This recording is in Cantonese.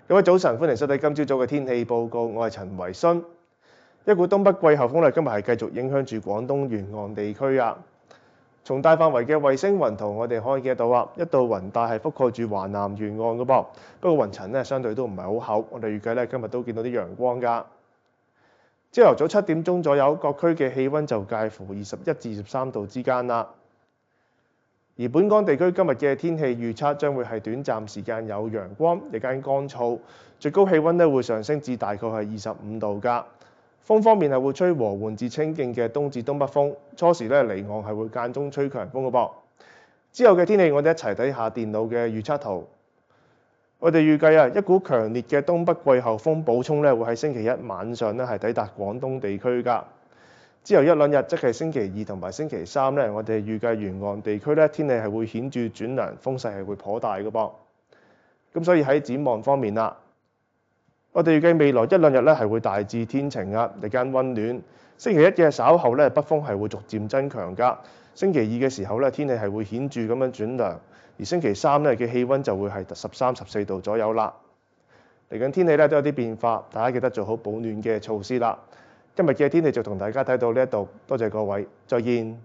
各位早晨，歡迎收睇今朝早嘅天氣報告，我係陳維勳。一股東北季候風今日係繼續影響住廣東沿岸地區啊。從大範圍嘅衛星雲圖，我哋可以見到一道雲帶係覆蓋住華南沿岸嘅噃。不過雲層相對都唔係好厚，我哋預計今日都見到啲陽光㗎。朝頭早7點鐘左右，各區嘅氣温就介乎21至23度之間啦。而本港地區今日嘅天氣預測將會係短暫時間有陽光，日間乾燥，最高氣温會上升至大概係25度㗎。風方面係會吹和緩至清勁嘅東至東北風，初時離岸係會間中吹強風嘅噃。之後嘅天氣我哋一齊睇下電腦嘅預測圖。我哋預計一股強烈嘅東北季候風補充會喺星期一晚上係抵達廣東地區㗎。之後一兩日，即係星期二同埋星期三我哋預計沿岸地區天氣係會顯著轉涼，風勢係會頗大嘅噃。咁所以喺展望方面啦，我哋預計未來一兩日係會大致天晴啊，日間温暖。星期一嘅稍後北風係會逐漸增強㗎。星期二嘅時候天氣係會顯著咁樣轉涼，而星期三嘅氣温就會係13、14度左右啦。嚟緊天氣都有啲變化，大家記得做好保暖嘅措施啦。今日嘅天氣就同大家睇到呢一度，多謝各位，再見。